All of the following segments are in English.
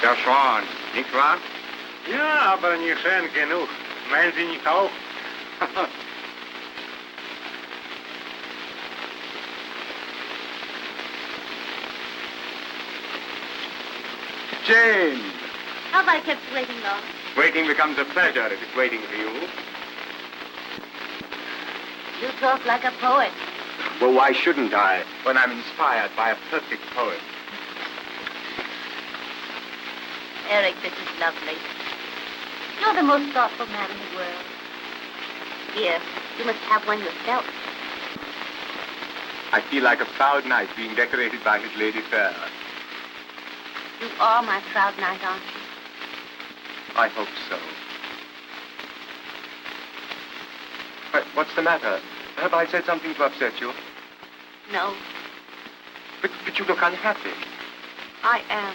Gershon, nicht wahr? Ja, aber nicht schön genug. Meinen Sie nicht auch? Jane! Have I kept you waiting long? Waiting becomes a pleasure if it's waiting for you. You talk like a poet. Well, why shouldn't I, when I'm inspired by a perfect poet? Eric, this is lovely. You're the most thoughtful man in the world. Here, you must have one yourself. I feel like a proud knight being decorated by his lady fair. You are my proud knight, aren't you? I hope so. But what's the matter? Have I said something to upset you? No, But you look unhappy. I am.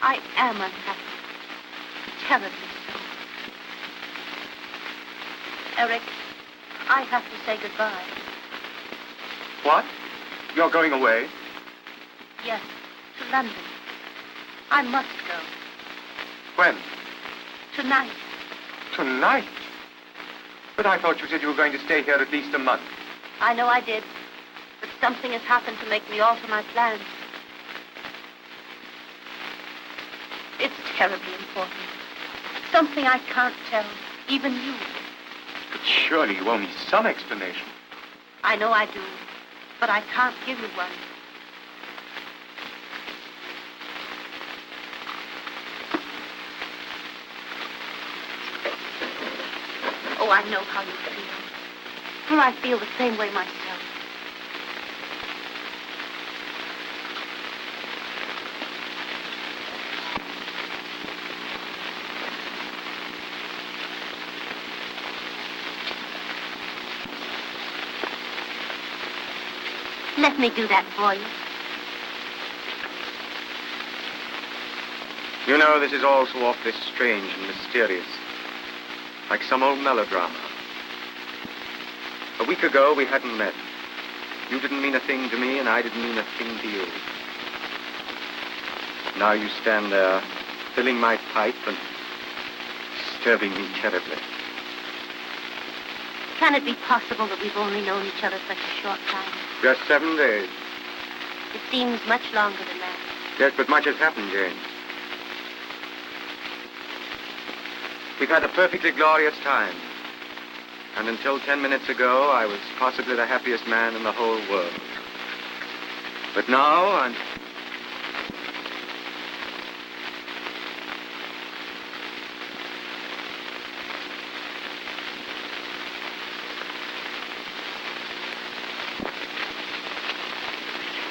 I am unhappy. Terribly so. Eric, I have to say goodbye. What? You're going away? Yes, to London. I must go. When? Tonight. Tonight? But I thought you said you were going to stay here at least a month. I know I did. But something has happened to make me alter my plans. It's terribly important. Something I can't tell, even you. But surely you owe me some explanation. I know I do, but I can't give you one. Oh, I know how you feel. For I feel the same way myself. Let me do that for you. You know, this is all so awfully strange and mysterious. Like some old melodrama. A week ago, we hadn't met. You didn't mean a thing to me, and I didn't mean a thing to you. Now you stand there, filling my pipe and disturbing me terribly. Can it be possible that we've only known each other such a short time? Just 7 days. It seems much longer than that. Yes, but much has happened, Jane. We've had a perfectly glorious time. And until 10 minutes ago, I was possibly the happiest man in the whole world. But now, I'm...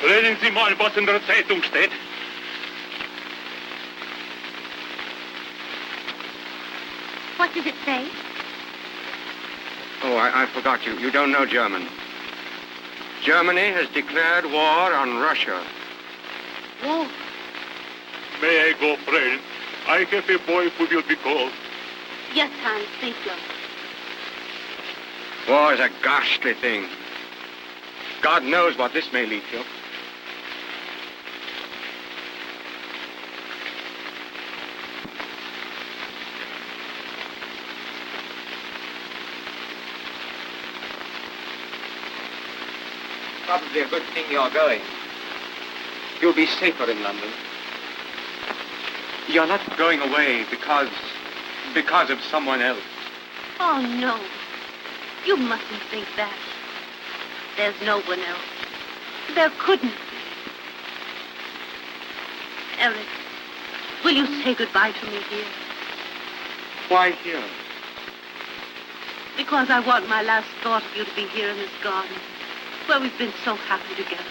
Lesen Sie mal, was in der Zeitung steht. What does it say? Oh, I forgot you. You don't know German. Germany has declared war on Russia. War? May I go, friend? I have a boy who will be called. Yes, Hans, please go. War is a ghastly thing. God knows what this may lead to. Probably a good thing you're going. You'll be safer in London. You're not going away because of someone else. Oh, no. You mustn't think that. There's no one else. There couldn't be. Eric, will you say goodbye to me here? Why here? Because I want my last thought of you to be here in this garden, where we've been so happy together.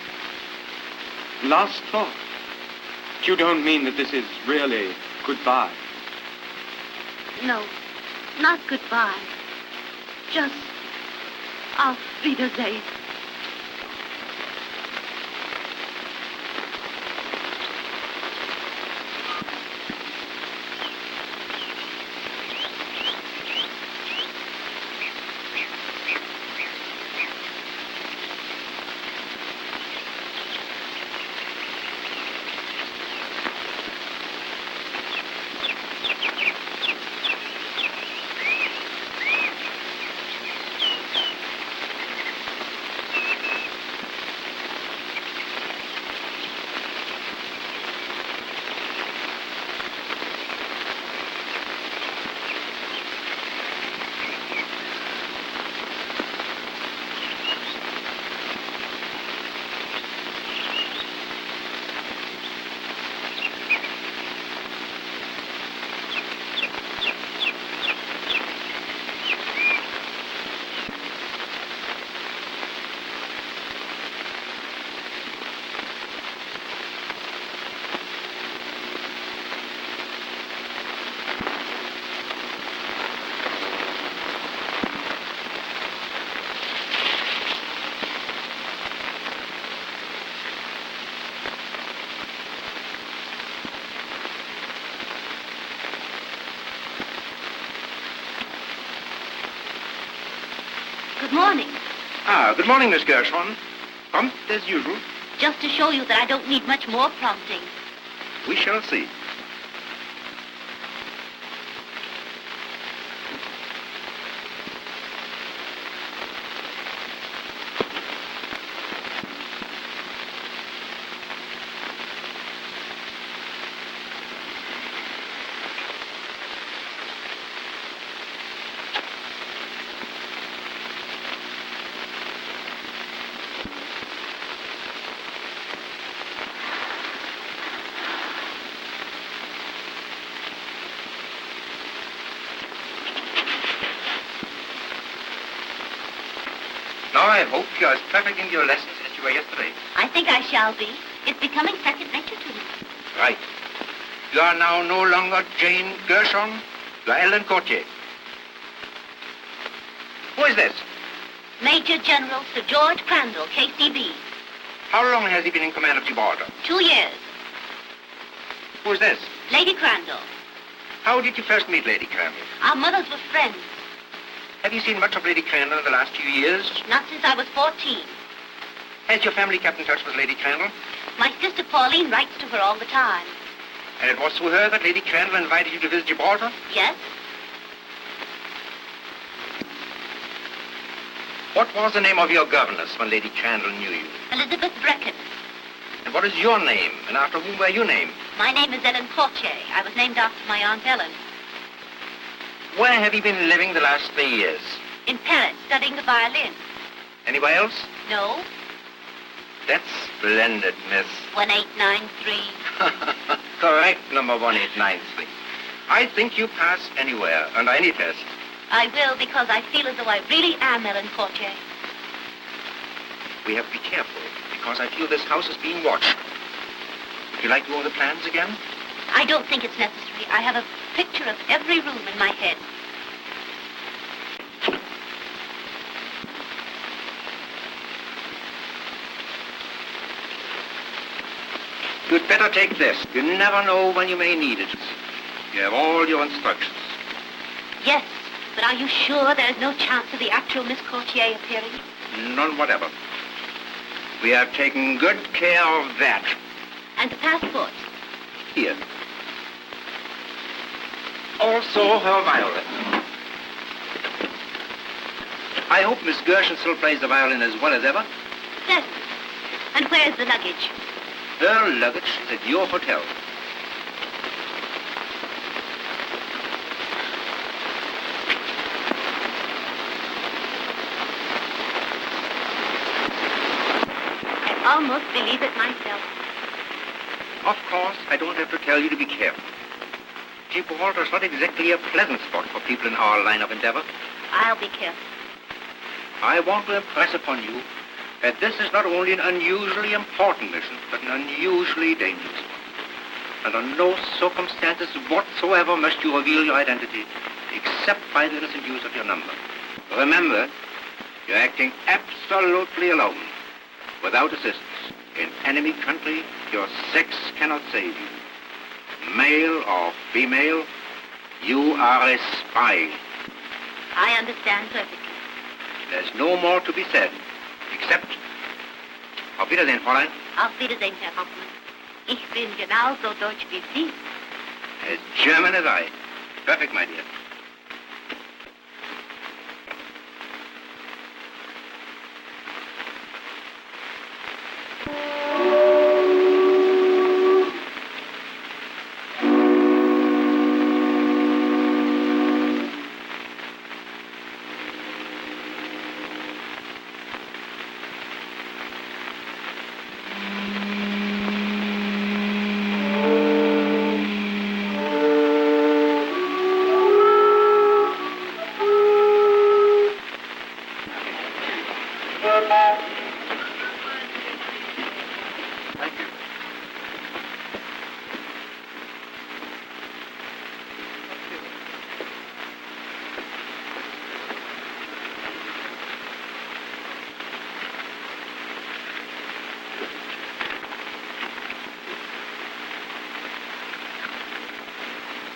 Last thought. You don't mean that this is really goodbye? No, not goodbye. Just auf Wiedersehen. morning. Ah, good morning, Miss Gershon. Prompt as usual. Just to show you that I don't need much more prompting. We shall see. Now I hope you're as perfect in your lessons as you were yesterday. I think I shall be. It's becoming second nature to me. Right. You are now no longer Jane Gershon. You are Ellen Courtier. Who is this? Major General Sir George Crandall, KCB. How long has he been in command of Gibraltar? 2 years. Who is this? Lady Crandall. How did you first meet Lady Crandall? Our mothers were friends. Have you seen much of Lady Crandall in the last few years? Not since I was 14. Has your family kept in touch with Lady Crandall? My sister Pauline writes to her all the time. And it was through her that Lady Crandall invited you to visit Gibraltar? Yes? What was the name of your governess when Lady Crandall knew you? Elizabeth Brecken. And what is your name, and after whom were you named? My name is Ellen Courtier. I was named after my Aunt Ellen. Where have you been living the last 3 years? In Paris, studying the violin. Anywhere else? No? That's splendid, miss. 1893. Correct, number 1893. I think you pass anywhere, under any test. I will, because I feel as though I really am Ellen Courtier. We have to be careful, because I feel this house is being watched. Would you like to know the plans again? I don't think it's necessary. I have a picture of every room in my head. You'd better take this. You never know when you may need it. You have all your instructions. Yes, but are you sure there's no chance of the actual Miss Courtier appearing? None whatever. We have taken good care of that. And the passport? Here. Also her violin. I hope Miss Gershon still plays the violin as well as ever. Certainly. And where's the luggage? Her luggage is at your hotel. I almost believe it myself. Of course, I don't have to tell you to be careful. Gibraltar is not exactly a pleasant spot for people in our line of endeavor. I'll be careful. I want to impress upon you that this is not only an unusually important mission, but an unusually dangerous one. And under no circumstances whatsoever must you reveal your identity, except by the innocent use of your number. Remember, you're acting absolutely alone, without assistance. In enemy country, your sex cannot save you. Male or female, you are a spy. I understand perfectly. There's no more to be said, except... Auf Wiedersehen, Fräulein. Auf Wiedersehen, Herr Hoffmann. Ich bin genauso deutsch wie Sie. As German as I. Perfect, my dear.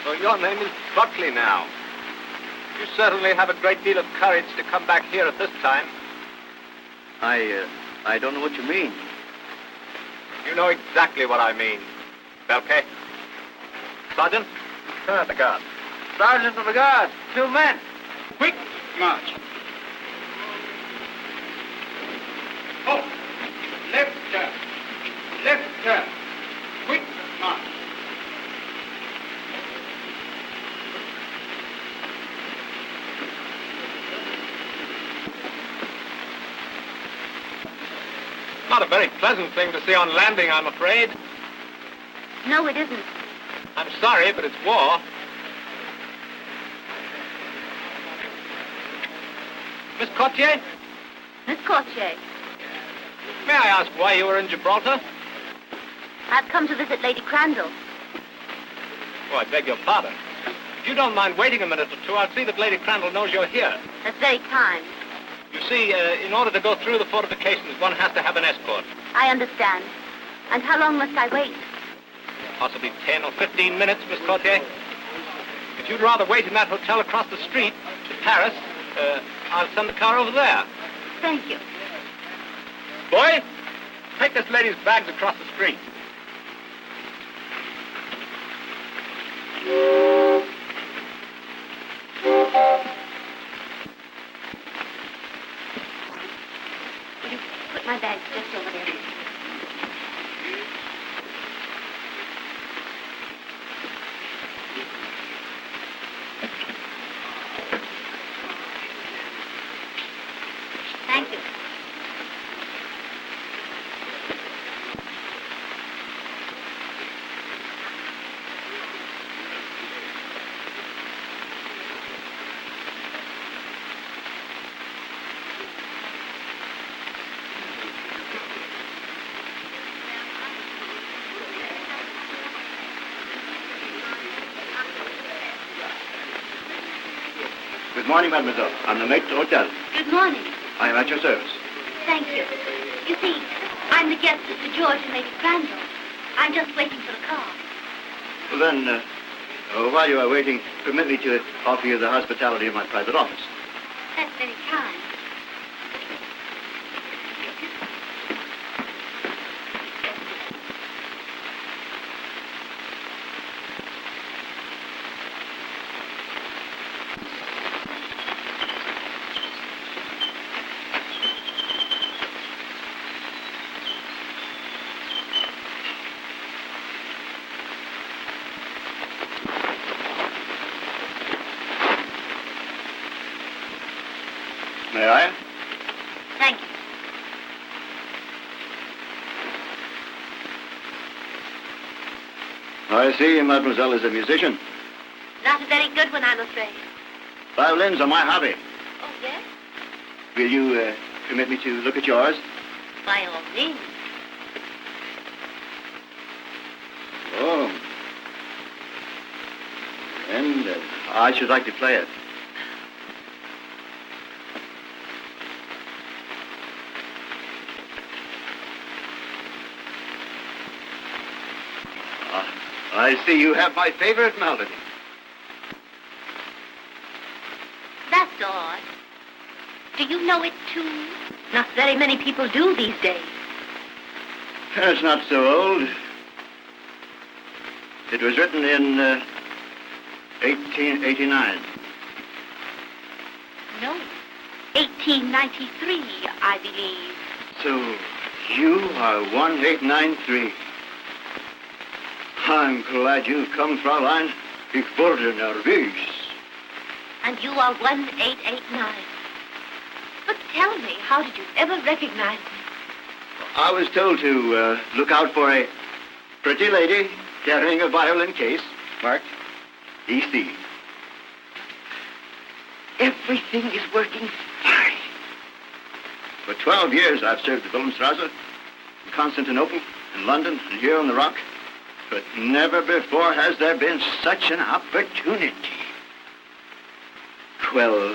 So your name is Buckley now. You certainly have a great deal of courage to come back here at this time. I don't know what you mean. You know exactly what I mean. Belke? Sergeant? Turn at the guard. Sergeant of the Guard, 2 men. Quick march. Oh, left turn. Left turn. Quick march. Not a very pleasant thing to see on landing, I'm afraid. No, it isn't. I'm sorry, but it's war. Miss Courtier, Miss Courtier, may I ask why you were in Gibraltar? I've come to visit Lady Crandall. Oh, I beg your pardon. If you don't mind waiting a minute or two, I'll see that Lady Crandall knows you're here. That's very kind. You see, in order to go through the fortifications, one has to have an escort. I understand. And how long must I wait? Possibly 10 or 15 minutes, Miss Courtier. If you'd rather wait in that hotel across the street to Paris, I'll send the car over there. Thank you. Boy, take this lady's bags across the street. Will you put my bags just over there? Thank you. Good morning, mademoiselle. I'm the mate to the hotel. Good morning. I am at your service. Thank you. You see, I'm the guest of Sir George and Lady Crandall. I'm just waiting for the car. Well, then, while you are waiting, permit me to offer you the hospitality of my private office. That's very kind. May I? Thank you. I see mademoiselle is a musician. Not a very good one, I'm afraid. Violins are my hobby. Oh, yes? Will you permit me to look at yours? By all means. Oh. And I should like to play it. I see you have my favorite melody. That's odd. Do you know it, too? Not very many people do these days. It's not so old. It was written in 1889. No. 1893, I believe. So you are 1893. I'm glad you've come, Fräulein. Ich wurde nervös. And you are 1889. But tell me, how did you ever recognize me? I was told to look out for a pretty lady carrying a violin case marked EC. Everything is working fine. For 12 years, I've served at Wilhelmstrasse, in Constantinople, in London, and here on the Rock. But never before has there been such an opportunity. Well,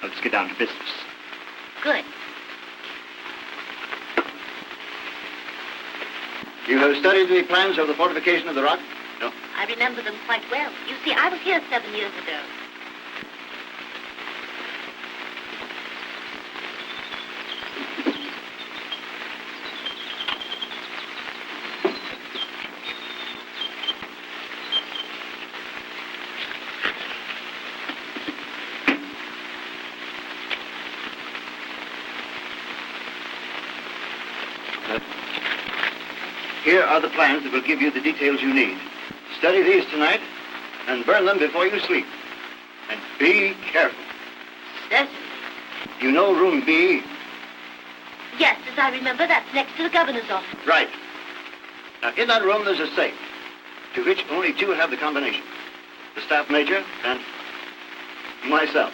let's get down to business. Good. You have studied the plans of the fortification of the Rock? No. I remember them quite well. You see, I was here 7 years ago. Here are the plans that will give you the details you need. Study these tonight and burn them before you sleep. And be careful. Yes. You know room B? Yes, as I remember, that's next to the governor's office. Right. Now, in that room, there's a safe, to which only two have the combination. The staff major and myself.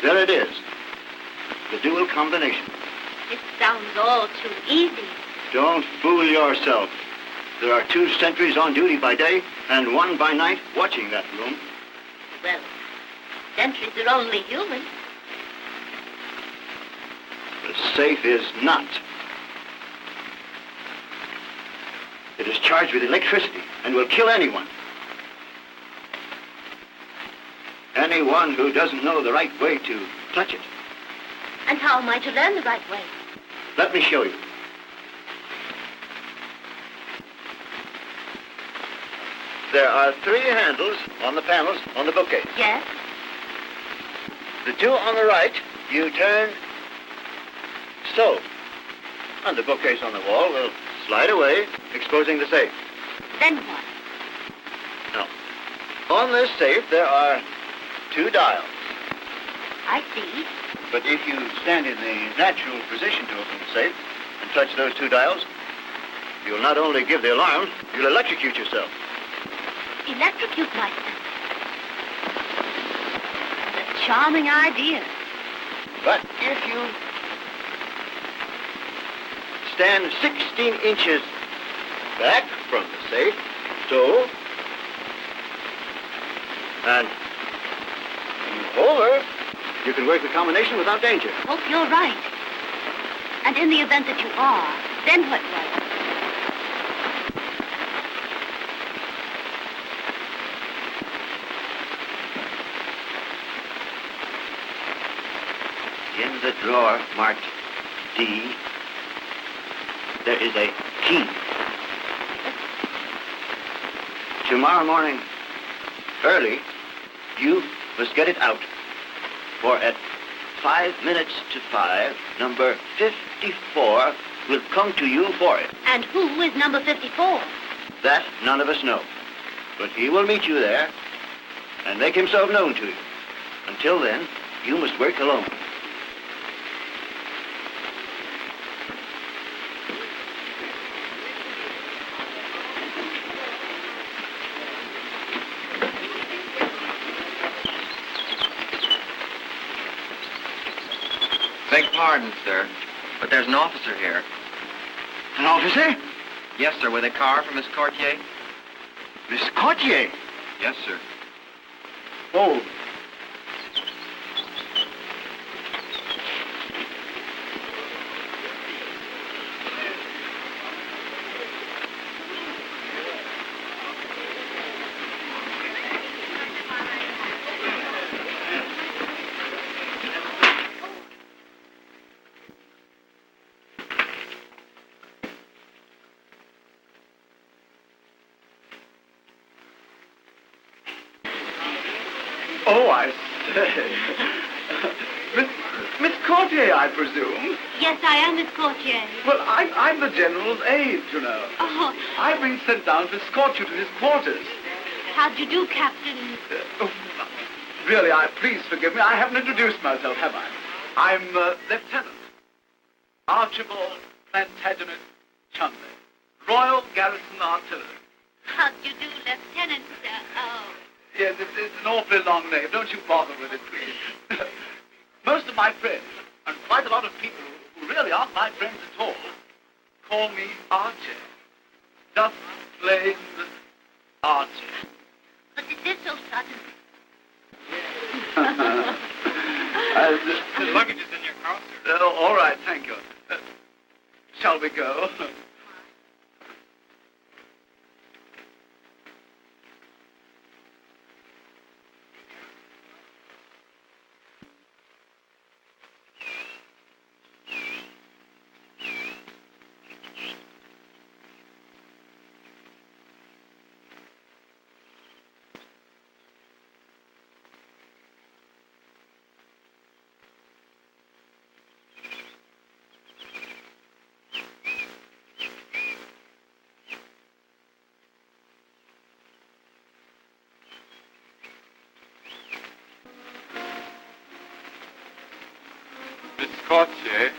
There it is. The dual combination. It sounds all too easy. Don't fool yourself. There are 2 sentries on duty by day and 1 by night watching that room. Well, sentries are only human. The safe is not. It is charged with electricity and will kill anyone. Anyone who doesn't know the right way to touch it. And how am I to learn the right way? Let me show you. There are 3 handles on the panels on the bookcase. Yes? The 2 on the right, you turn so. And the bookcase on the wall will slide away, exposing the safe. Then what? Now, on this safe, there are 2 dials. I see. But if you stand in the natural position to open the safe and touch those 2 dials, you'll not only give the alarm, you'll electrocute yourself. Electrocute myself. That's a charming idea. But if you stand 16 inches back from the safe, so, and move over, you can work the combination without danger. Hope you're right. And in the event that you are, then what right? In the drawer marked D, there is a key. Tomorrow morning, early, you must get it out. For at 5 minutes to 5, number 54 will come to you for it. And who is number 54? That none of us know. But he will meet you there and make himself known to you. Until then, you must work alone. Beg pardon, sir, but there's an officer here. An officer? Yes, sir, with a car for Miss Courtier. Miss Courtier? Yes, sir. Oh. Oh, I say. Miss Courtier, I presume? Yes, I am Miss Courtier. Well, I'm the General's aide, you know. Oh, I've been sent down to escort you to his quarters. how'd you do, Captain? Really, please forgive me. I haven't introduced myself, have I? I'm Lieutenant Archibald Plantagenet Chumley, Royal Garrison Artillery. How'd you do, Lieutenant? Yes, it's an awfully long name. Don't you bother with it, please. Most of my friends, and quite a lot of people who really aren't my friends at all, call me Archie. Just plain Archie. But it is so sudden. The luggage is in your car, sir. All right, thank you. Shall we go? Courtier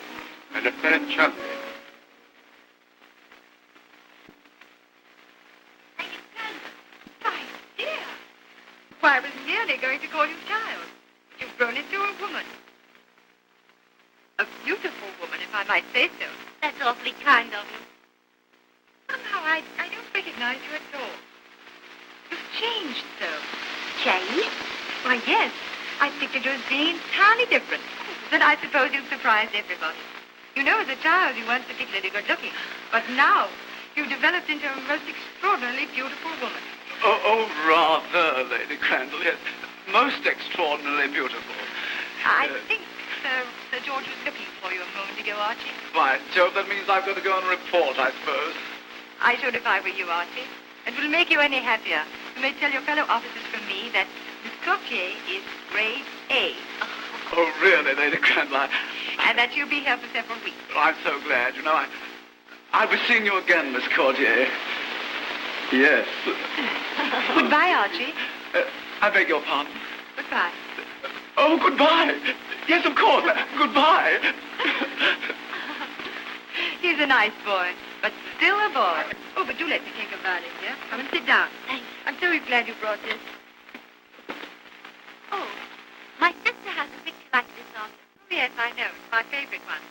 and Lieutenant Chudley. My dear. Why, I was merely going to call you child. You've grown into a woman. A beautiful woman, if I might say so. That's awfully kind of you. Somehow I don't recognize you at all. You've changed so. Changed? Why, yes. I pictured you as being entirely different. Then I suppose you've surprised everybody. You know, as a child, you weren't particularly good-looking. But now, you've developed into a most extraordinarily beautiful woman. Oh, rather, Lady Crandall, yes. Most extraordinarily beautiful. I think Sir George was looking for you a moment ago, Archie. By Jove, that means I've got to go and report, I suppose. I should if I were you, Archie. It will make you any happier. You may tell your fellow officers from me that Miss Courtier is grade A. Oh, really, Lady Crandall? And that you'll be here for several weeks. I'm so glad. You know, I'll be seeing you again, Miss Courtier. Yes. Goodbye, Archie. I beg your pardon. Goodbye. Oh, goodbye. Yes, of course. Goodbye. He's a nice boy, but still a boy. Oh, but do let me think about it, dear. Come and sit down. Thanks. I'm so glad you brought this. Oh, my sister has a picture like this of you. Oh, yes, I know. It's my favorite one.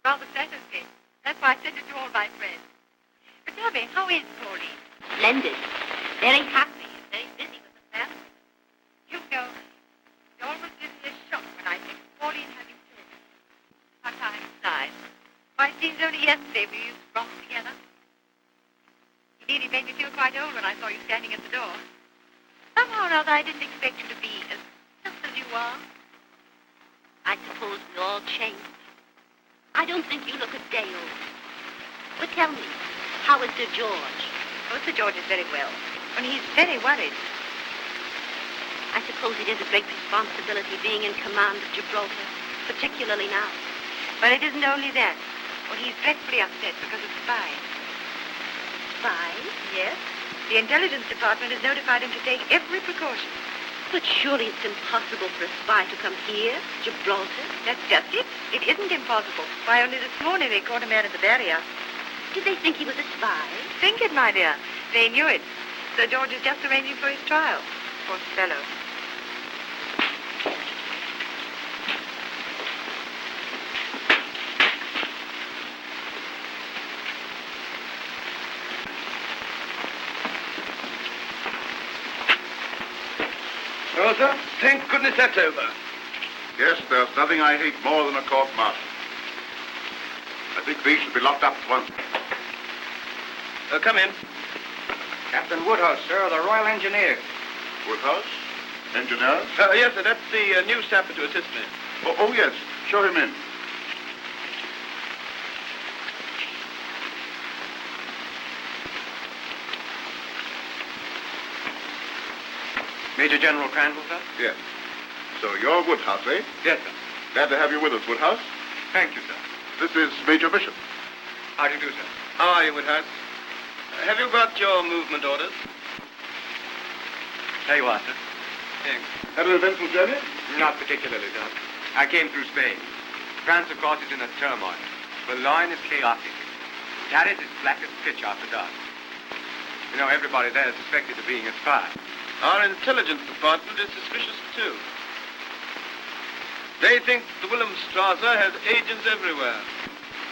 Rather flatters me. That's why I sent it to all my friends. But tell me, how is Pauline? Splendid. Very happy and very busy with the family. You know, it almost gives me a shock when I think of Pauline having children. How time flies. Why, it seems only yesterday we used to romp together. Indeed, it made me feel quite old when I saw you standing at the door. Somehow or other, I didn't expect you to be as just as you are. I suppose we all change. I don't think you look a day old. But tell me, how is Sir George? Oh, Sir George is very well. Only he's very worried. I suppose it is a great responsibility being in command of Gibraltar, particularly now. But it isn't only that. Well, he's dreadfully upset because of spies. Spies? Yes. The intelligence department has notified him to take every precaution. But surely it's impossible for a spy to come here, Gibraltar. That's just it. It isn't impossible. Why, only this morning they caught a man at the barrier. Did they think he was a spy? Think it, my dear. They knew it. Sir George is just arranging for his trial. Poor fellow. Well, sir, thank goodness that's over. Yes, there's nothing I hate more than a court-martial. I think these should be locked up at once. Come in. Captain Woodhouse, sir, of the Royal Engineers. Woodhouse? Engineers? Yes, sir, that's the new sapper to assist me. Oh, yes. Show him in. Major General Crandall, sir? Yes. So you're Woodhouse, eh? Yes, sir. Glad to have you with us, Woodhouse. Thank you, sir. This is Major Bishop. How do you do, sir? How are you, Woodhouse? Have you got your movement orders? There you are, sir. Thanks. Had an eventful journey? Not particularly, sir. I came through Spain. France, of course, is in a turmoil. Boulogne is chaotic. Paris is black as pitch after dark. You know, everybody there is suspected of being a spy. Our intelligence department is suspicious, too. They think the Wilhelmstrasse has agents everywhere.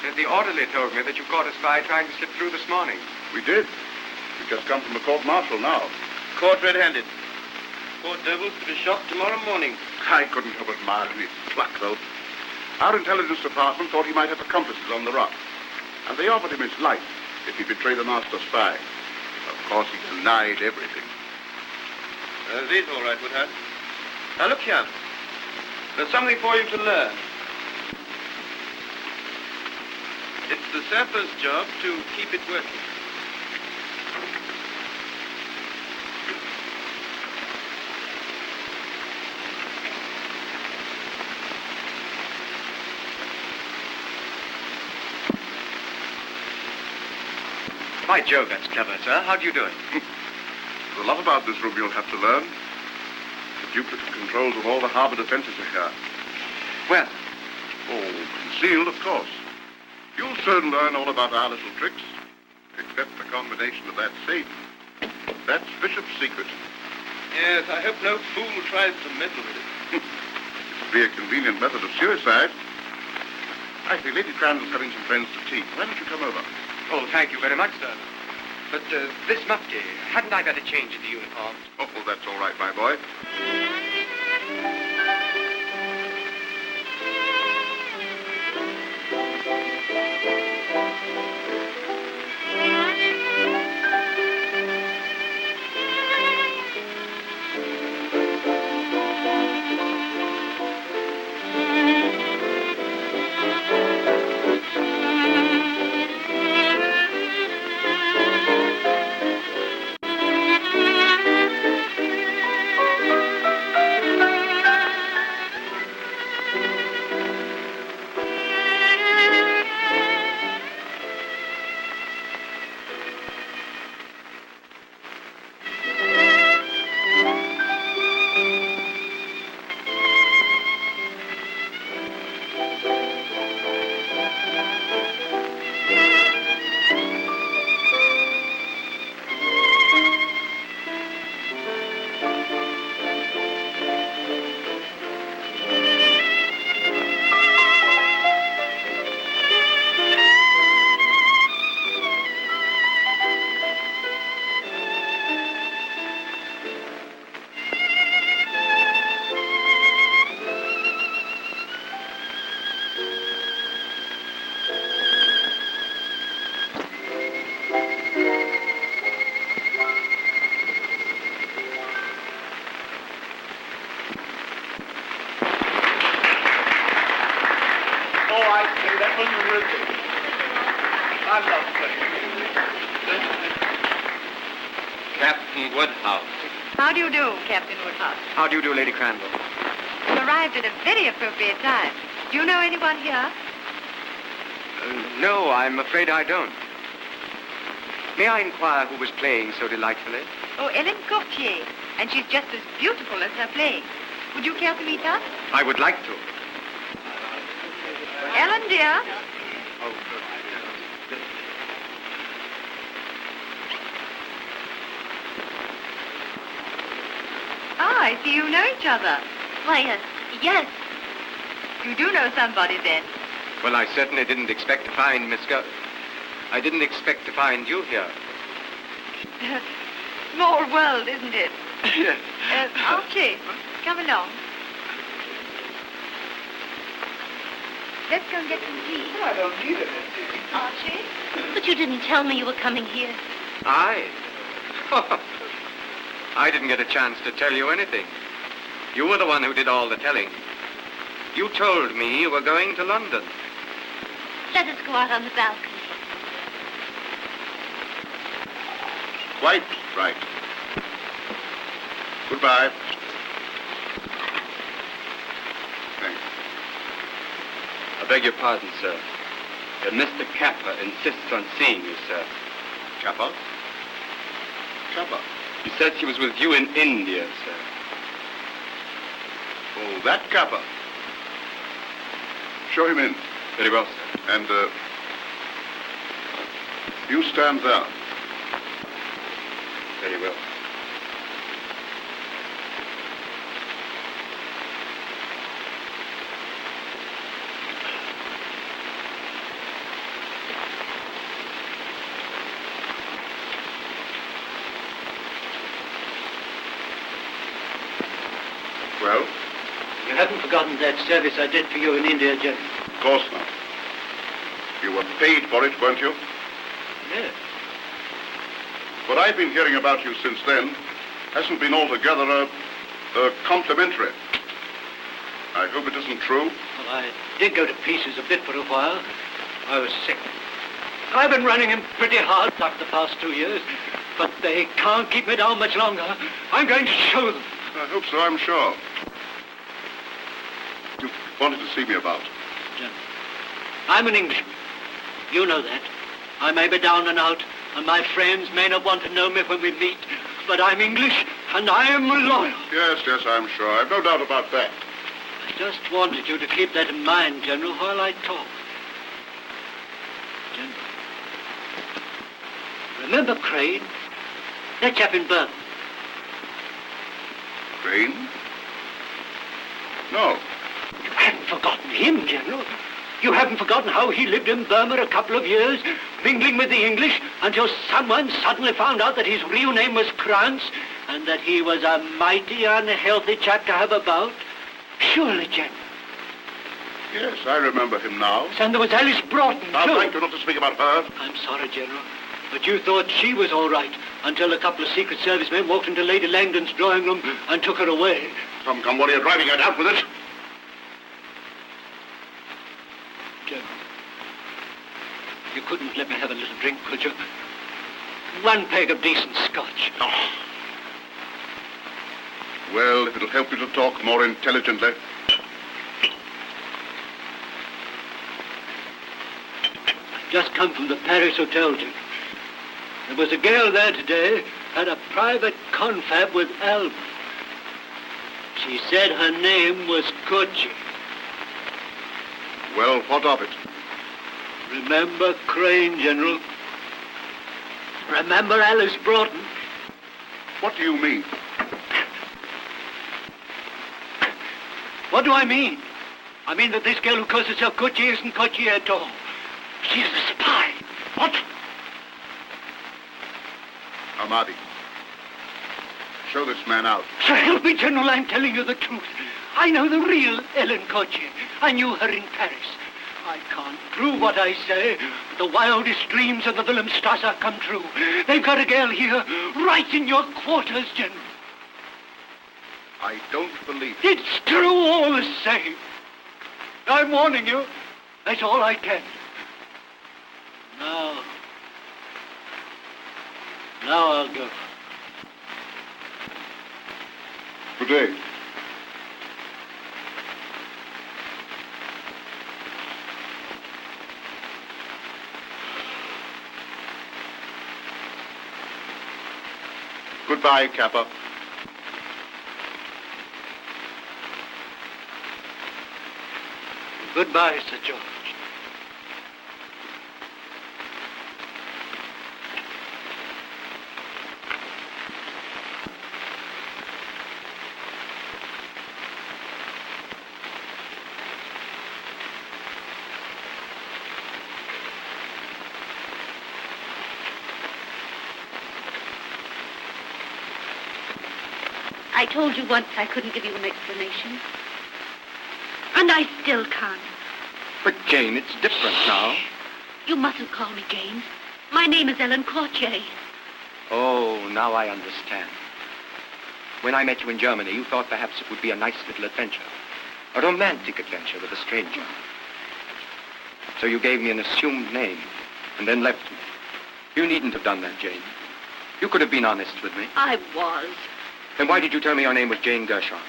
The orderly told me that you caught a spy trying to slip through this morning. We did. We just come from a court-martial now. Caught red-handed. Poor devil's to be shot tomorrow morning. I couldn't help admiring his pluck, though. Our intelligence department thought he might have accomplices on the rock. And they offered him his life if he betrayed the master spy. Of course, he denied everything. These all right, Woodhouse. Now, look here. There's something for you to learn. It's the sapper's job to keep it working. By Jove, that's clever, sir. How do you do it? There's a lot about this room you'll have to learn. The duplicate controls of all the harbor defenses are here. Well, Oh, concealed, of course. You'll soon learn all about our little tricks, except the combination of that safe. That's Bishop's secret. Yes, I hope no fool tries to meddle with it. It would be a convenient method of suicide. I think Lady Crandall's having some friends to tea. Why don't you come over? Oh, thank you very much, sir. But this mufti, hadn't I better change into uniform? Oh, that's all right, my boy. Captain Woodhouse. How do you do, Captain Woodhouse? How do you do, Lady Crandall? You arrived at a very appropriate time. Do you know anyone here? No, I'm afraid I don't. May I inquire who was playing so delightfully? Oh, Ellen Courtier. And she's just as beautiful as her playing. Would you care to meet her? I would like to. Ellen, dear. Oh, Ah, I see you know each other. Why, yes. You do know somebody, then. well, I certainly didn't expect to find I didn't expect to find you here. Small world, isn't it? Yes. Archie, come along. Let's go and get some tea. Oh, I don't need it. Archie? But you didn't tell me you were coming here. I didn't get a chance to tell you anything. You were the one who did all the telling. You told me you were going to London. Let us go out on the balcony. Quite right. Goodbye. Thanks. I beg your pardon, sir. Mr. Kappa insists on seeing you, sir. Kappa? Kappa? He says he was with you in India, sir. Oh, that Kappa. Show him in. Very well, sir. And, you stand there. Very well. Well, You haven't forgotten that service I did for you in India, Jeff? of course not. You were paid for it, weren't you? Yes. What I've been hearing about you since then hasn't been altogether complimentary. I hope it isn't true. Well, I did go to pieces a bit for a while. I was sick. I've been running him pretty hard for the past 2 years, but they can't keep me down much longer. I'm going to show them. I hope so, I'm sure. You wanted to see me about. Jim, I'm an Englishman. You know that. I may be down and out, and my friends may not want to know me when we meet, but I'm English, and I am loyal. Yes, I'm sure. I've no doubt about that. I just wanted you to keep that in mind, General, while I talk. General. Remember Crane? That chap in Burma. Crane? No. You haven't forgotten him, General. You haven't forgotten how he lived in Burma a couple of years, mingling with the English, until someone suddenly found out that his real name was Krantz, and that he was a mighty unhealthy chap to have about. Surely, General. Yes, I remember him now. And there was Alice Broughton, I'll too. thank you not to speak about her. I'm sorry, General, but you thought she was all right until a couple of Secret Service men walked into Lady Langdon's drawing room and took her away. Come, what are you driving at? Out with it. General, you couldn't let me have a little drink, could you? One peg of decent scotch. Oh. Well, if it'll help you to talk more intelligently. I've just come from the Paris Hotel, General. There was a girl there today, had a private confab with Alba. She said her name was Kochi. Well, what of it? Remember Crane, General? Remember Alice Broughton? What do you mean? What do I mean? I mean that this girl who calls herself Kochi isn't Kochi at all. She's a spy. What? Ahmadi, show this man out. So help me, General, I'm telling you the truth. I know the real Ellen Kochi. I knew her in Paris. I can't prove what I say, but the wildest dreams of the Wilhelmstrasse have come true. They've got a girl here, right in your quarters, General. I don't believe it. It's true all the same. I'm warning you. That's all I can. Now I'll go. Good day. Goodbye, Kappa. Goodbye, Sir George. I told you once I couldn't give you an explanation. And I still can't. But, Jane, it's different now. You mustn't call me Jane. My name is Ellen Cortier. Oh, now I understand. When I met you in Germany, you thought perhaps it would be a nice little adventure. A romantic adventure with a stranger. So you gave me an assumed name and then left me. You needn't have done that, Jane. You could have been honest with me. I was. Then why did you tell me your name was Jane Gershon?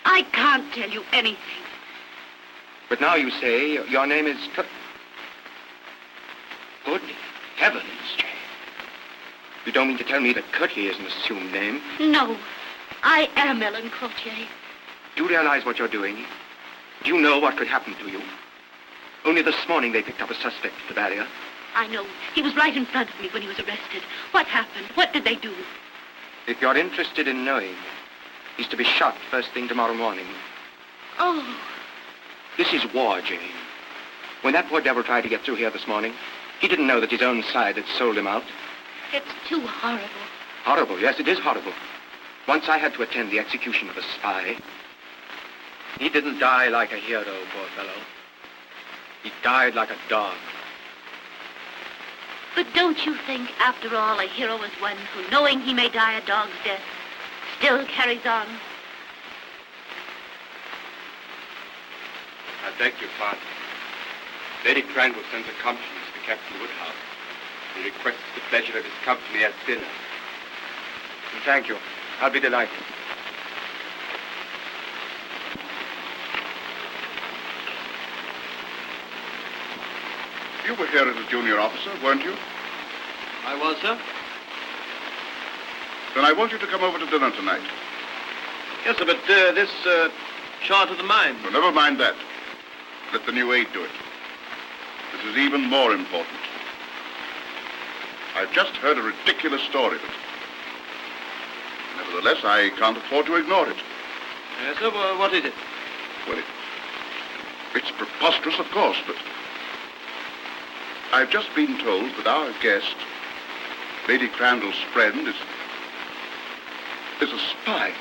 I can't tell you anything. But now you say your name is... Good heavens, Jane. You don't mean to tell me that Curtier is an assumed name? No, I am Ellen Cortier. Do you realize what you're doing? Do you know what could happen to you? Only this morning they picked up a suspect at the barrier. I know. He was right in front of me when he was arrested. What happened? What did they do? If you're interested in knowing, he's to be shot first thing tomorrow morning. Oh. This is war, Jane. When that poor devil tried to get through here this morning, he didn't know that his own side had sold him out. It's too horrible. Horrible, yes, it is horrible. Once I had to attend the execution of a spy. He didn't die like a hero, poor fellow. He died like a dog. But don't you think, after all, a hero is one who, knowing he may die a dog's death, still carries on? I beg your pardon. Lady Cranwell sends her compliments to Captain Woodhouse. He requests the pleasure of his company at dinner. Thank you. I'll be delighted. You were here as a junior officer, weren't you? I was, sir. Then I want you to come over to dinner tonight. Yes, sir, but this chart of the mine. Well, never mind that. Let the new aide do it. This is even more important. I've just heard a ridiculous story, but nevertheless, I can't afford to ignore it. Yes, sir, well, what is it? Well, it's preposterous, of course, but I've just been told that our guest, Lady Crandall's friend, is a spy.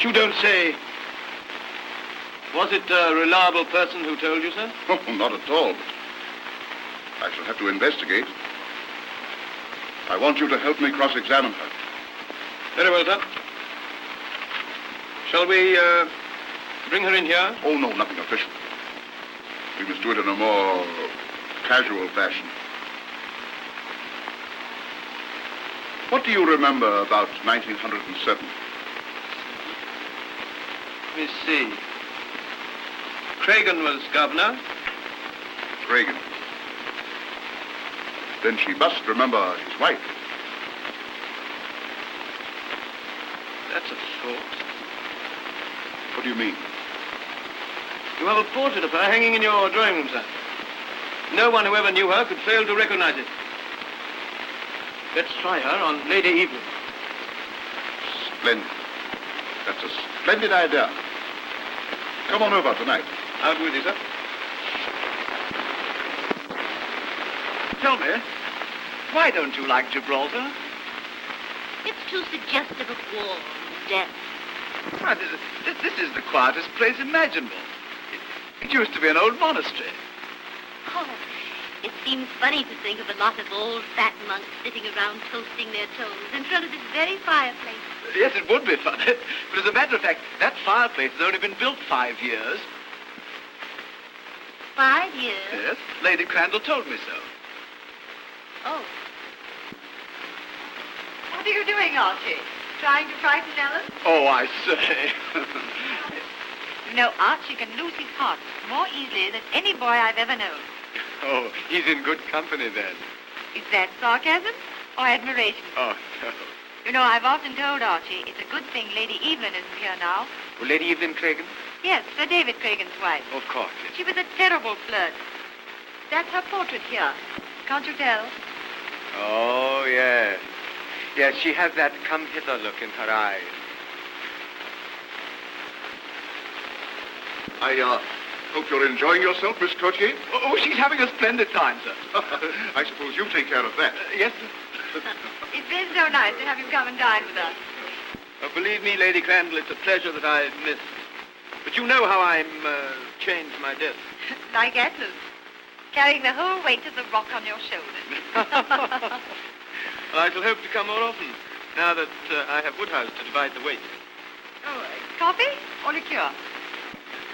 You don't say. Was it a reliable person who told you, sir? Oh, not at all. I shall have to investigate. I want you to help me cross-examine her. Very well, sir. Shall we bring her in here? Oh, no, nothing official. We must do it in a more casual fashion. What do you remember about 1907? Let me see. Craigan was governor. Craigan. Then she must remember his wife. That's a thought. What do you mean? You have a portrait of her hanging in your drawing room, sir. No one who ever knew her could fail to recognize it. Let's try her on Lady Evelyn. Splendid. That's a splendid idea. Come on over tonight. Out with you, sir. Tell me, why don't you like Gibraltar? It's too suggestive of war and death. Why, this is the quietest place imaginable. It used to be an old monastery. Oh, it seems funny to think of a lot of old fat monks sitting around toasting their toes in front of this very fireplace. Yes, it would be funny. But as a matter of fact, that fireplace has only been built 5 years. 5 years? Yes, Lady Crandall told me so. Oh. What are you doing, Archie? Trying to frighten Ellen? Oh, I say. You know, Archie can lose his heart more easily than any boy I've ever known. Oh, he's in good company then. Is that sarcasm or admiration? Oh, no. You know, I've often told Archie it's a good thing Lady Evelyn isn't here now. Well, Lady Evelyn Craigan? Yes, Sir David Craigan's wife. Of course, yes. She was a terrible flirt. That's her portrait here. Can't you tell? Oh, yes. Yes, she has that come-hither look in her eyes. I hope you're enjoying yourself, Miss Cotier. Oh, she's having a splendid time, sir. I suppose you take care of that. Yes, sir. It's been so nice to have you come and dine with us. Believe me, Lady Crandall, it's a pleasure that I missed. But you know how I'm chained to my desk. Like Atlas, carrying the whole weight of the rock on your shoulders. Well, I shall hope to come more often, now that I have Woodhouse to divide the weight. Oh, coffee or liqueur?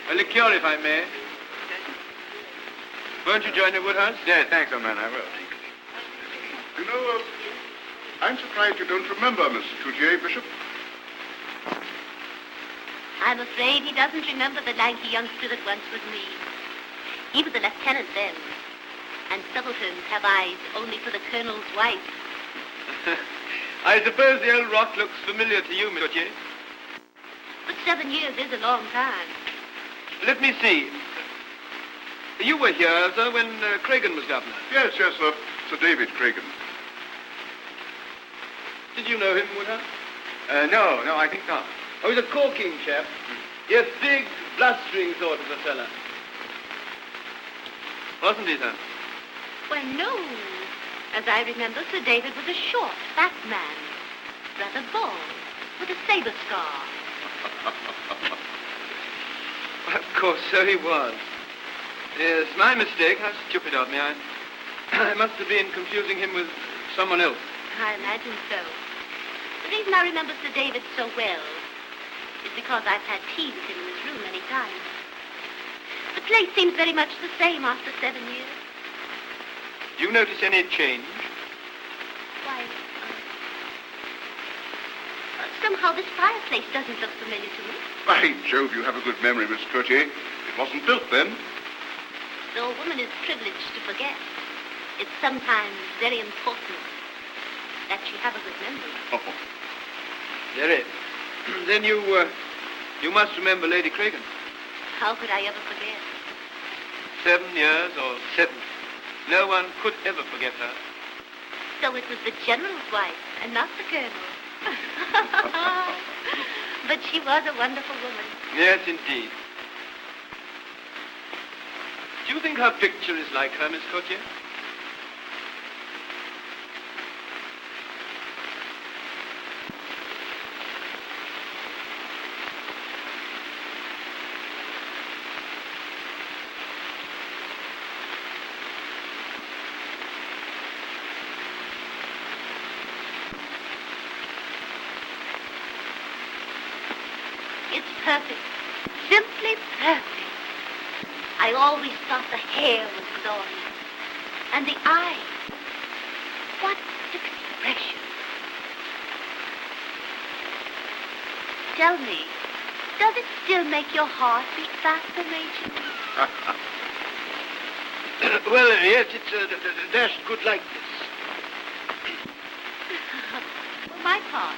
A liqueur, if I may. Won't you join me, Woodhouse? Yes, thanks, old man, I will. You know, I'm surprised you don't remember Mr. Coutier, Bishop. I'm afraid he doesn't remember the lanky youngster that once was me. He was a lieutenant then, and subalterns have eyes only for the colonel's wife. I suppose the old rock looks familiar to you, Miss Coutier. But 7 years is a long time. Let me see. You were here, sir, when Craigan was governor. Yes, sir. Sir David Craigan. Did you know him, Woodhouse? No, I think not. Oh, he's a corking chap. Yes, big, blustering sort of a fella. Wasn't he, sir? Well, no. As I remember, Sir David was a short, fat man, rather bald, with a saber scar. Of course, so he was. Yes, my mistake. How stupid of me. I must have been confusing him with someone else. I imagine so. The reason I remember Sir David so well is because I've had tea with him in his room many times. The place seems very much the same after 7 years. Do you notice any change? Why, somehow this fireplace doesn't look familiar to me. By Jove, you have a good memory, Miss Coutier. It wasn't built then. Though a woman is privileged to forget, it's sometimes very important that she have a good memory. Oh. Jerry, Then you must remember Lady Cragen. How could I ever forget? 7 years or 70. No one could ever forget her. So it was the general's wife and not the colonel. But she was a wonderful woman. Yes, indeed. Do you think her picture is like her, Miss Cotier? It's perfect. Simply perfect. I always thought the hair was glorious. And the eyes. What expression. Tell me, does it still make your heart beat faster, Rachel? Well, yes, it's a dashed good likeness. For my part,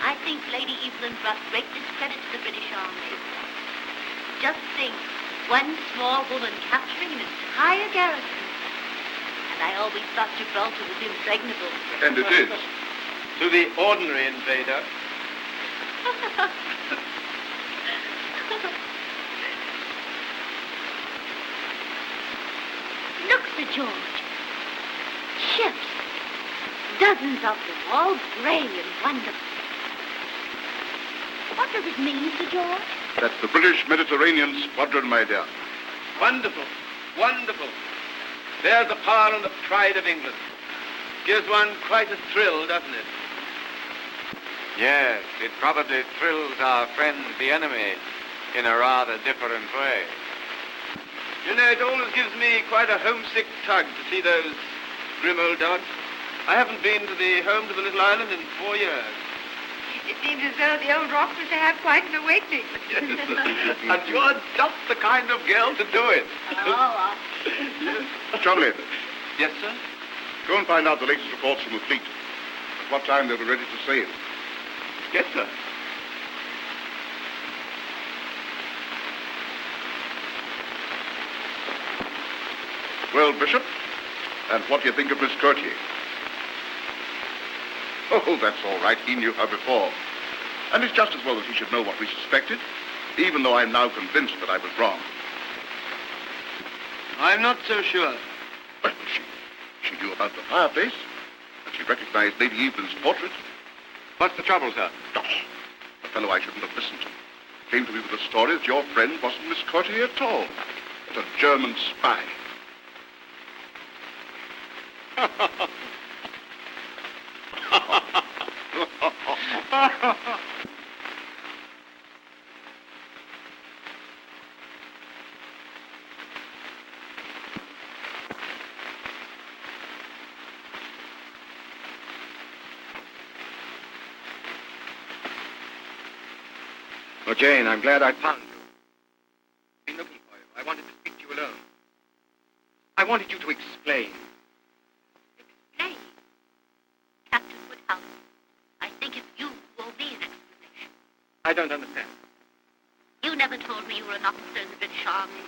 I think Lady Evelyn brought great discredit to the British Army. Just think, one small woman capturing an entire garrison. And I always thought Gibraltar was impregnable. And it is. To the ordinary invader. Look, Sir George. Ships. Dozens of them, all gray and wonderful. What does it mean, Sir George? That's the British Mediterranean Squadron, my dear. Wonderful. Wonderful. There's the power and the pride of England. Gives one quite a thrill, doesn't it? Yes, it probably thrills our friend the enemy in a rather different way. You know, it always gives me quite a homesick tug to see those grim old dogs. I haven't been to the home to the little island in 4 years. It seems as though the old rock was to have quite an awakening. And you're just the kind of girl to do it. Oh, Charlie, Yes, sir? go and find out the latest reports from the fleet. At what time they'll be ready to sail. Yes, sir. Well, Bishop, and what do you think of Miss Courtier? Oh, that's all right. He knew her before. And it's just as well that he should know what we suspected, even though I'm now convinced that I was wrong. I'm not so sure. Well, she knew about the fireplace, and she recognized Lady Evelyn's portrait. What's the trouble, sir? Oh, the fellow I shouldn't have listened to came to me with a story that your friend wasn't Miss Courtier at all, but a German spy. Oh, Jane, I'm glad I found you. I've been looking for you. I wanted to speak to you alone. I wanted you to explain. Explain. Captain Woodhouse, I think it's you who owe me an explanation. I don't understand. You never told me you were an officer in the British Army.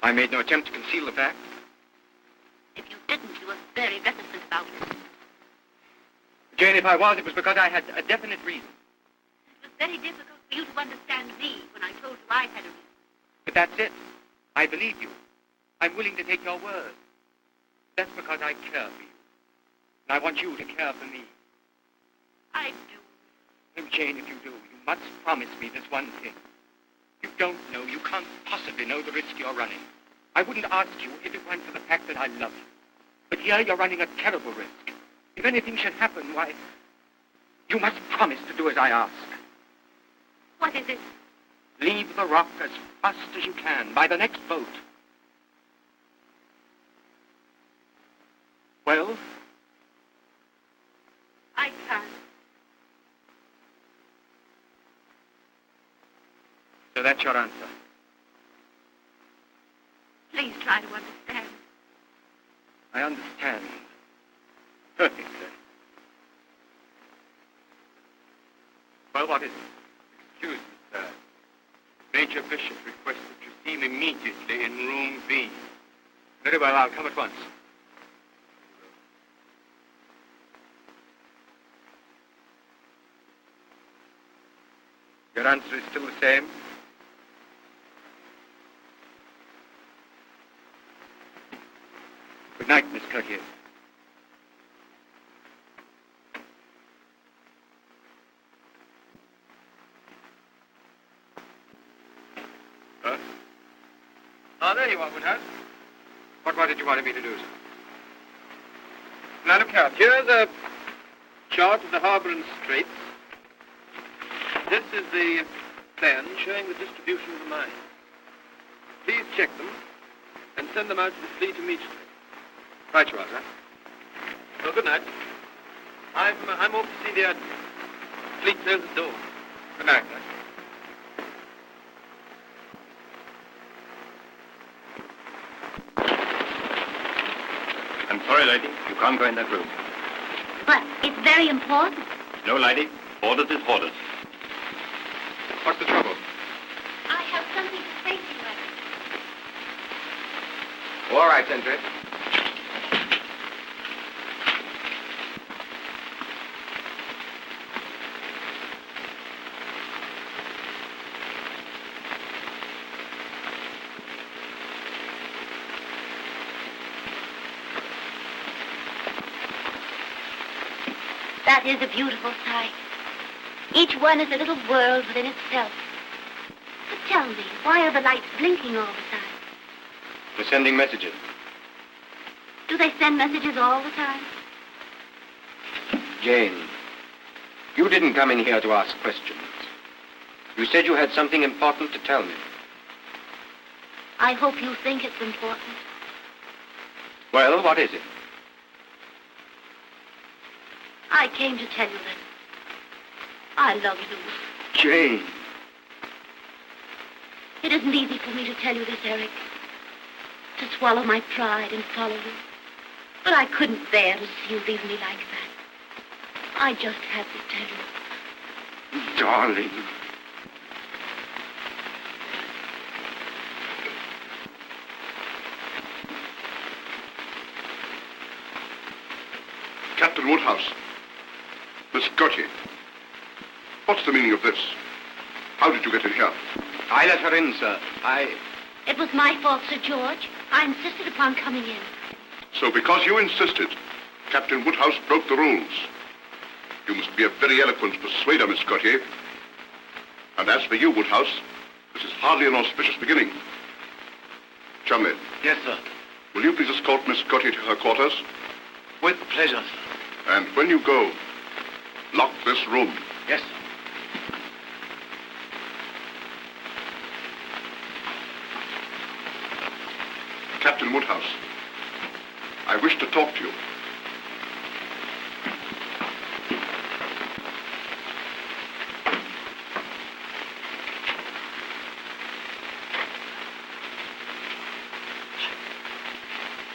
I made no attempt to conceal the fact. If you didn't, you were very reticent about it. Jane, if I was, it was because I had a definite reason. It was very difficult for you to understand me when I told you I had a reason. But that's it. I believe you. I'm willing to take your word. That's because I care for you. And I want you to care for me. I do. Oh, Jane, if you do, you must promise me this one thing. You don't know, you can't possibly know the risk you're running. I wouldn't ask you if it weren't for the fact that I love you. But here you're running a terrible risk. If anything should happen, why, you must promise to do as I ask. What is it? Leave the rock as fast as you can, by the next boat. Well? I can't. So that's your answer. Please try to understand. I understand. Perfectly. Well, what is it? Major Bishop requests that you see him immediately in room B. Very well, I'll come at once. Your answer is still the same? Good night, Miss Courtier. Huh? Oh, there you are, Woodhouse. What did you want me to do, sir? Now, look here. Here's a chart of the harbour and straits. This is the plan showing the distribution of the mines. Please check them and send them out to the fleet immediately. Right you are, sir. Well, good night. I'm off to see the Admiral. Fleet's over the door. Good night, sir. I'm sorry, lady. You can't go in that room. But it's very important. No, lady. Orders is orders. What's the trouble? I have something to say to you, Eric. All right, Sentry. That is a beautiful sight. Each one is a little world within itself. But tell me, why are the lights blinking all the time? We're sending messages. Do they send messages all the time? Jane, you didn't come in here to ask questions. You said you had something important to tell me. I hope you think it's important. Well, what is it? I came to tell you that I love you. Jane. It isn't easy for me to tell you this, Eric. To swallow my pride and follow you. But I couldn't bear to see you leave me like that. I just had to tell you. Darling. Captain Woodhouse. Miss Courtier. What's the meaning of this? How did you get in here? I let her in, sir. It was my fault, Sir George. I insisted upon coming in. So because you insisted, Captain Woodhouse broke the rules. You must be a very eloquent persuader, Miss Courtier. And as for you, Woodhouse, this is hardly an auspicious beginning. Chumley. Yes, sir. Will you please escort Miss Courtier to her quarters? With pleasure, sir. And when you go, lock this room. Yes, sir. Captain Woodhouse, I wish to talk to you.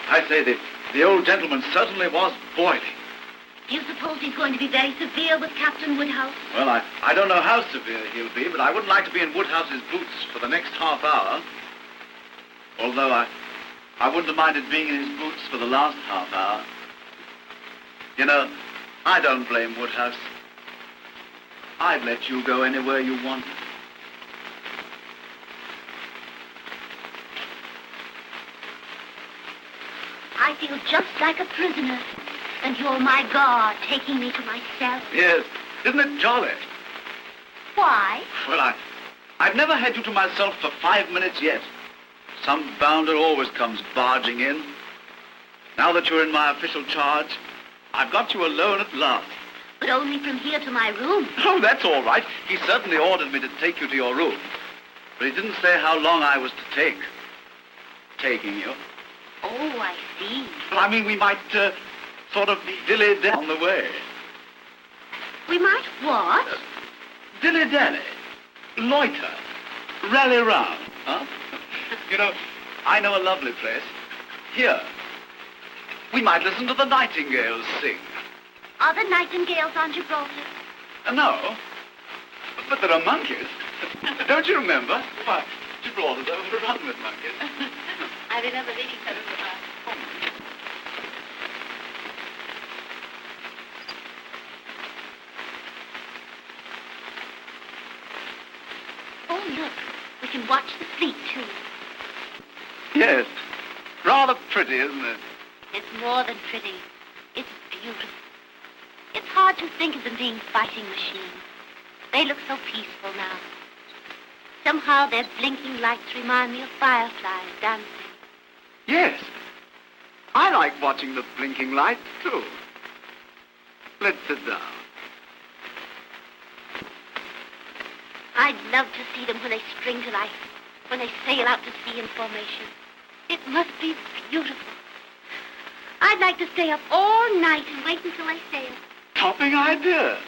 I say the old gentleman certainly was boiling. Do you suppose he's going to be very severe with Captain Woodhouse? Well, I don't know how severe he'll be, but I wouldn't like to be in Woodhouse's boots for the next half hour. Although I wouldn't have minded being in his boots for the last half hour. You know, I don't blame Woodhouse. I'd let you go anywhere you wanted. I feel just like a prisoner. And you're my guard, taking me to myself. Yes, isn't it jolly? Why? Well, I've never had you to myself for 5 minutes yet. Some bounder always comes barging in. Now that you're in my official charge, I've got you alone at last. But only from here to my room. Oh, that's all right. He certainly ordered me to take you to your room. But he didn't say how long I was to take. Taking you. Oh, I see. Well, I mean, we might sort of dilly-dally on the way. We might what? Dilly-dally. Loiter. Rally round, huh? You know, I know a lovely place. Here. We might listen to the nightingales sing. Are the nightingales on Gibraltar? No. But there are monkeys. Don't you remember? Why, Gibraltar's overrun with monkeys. I remember reading some of them. Oh, look. We can watch the fleet, too. Yes. Rather pretty, isn't it? It's more than pretty. It's beautiful. It's hard to think of them being fighting machines. They look so peaceful now. Somehow their blinking lights remind me of fireflies dancing. Yes. I like watching the blinking lights, too. Let's sit down. I'd love to see them when they spring to life, when they sail out to sea in formation. It must be beautiful. I'd like to stay up all night and wait until they sail. Topping idea.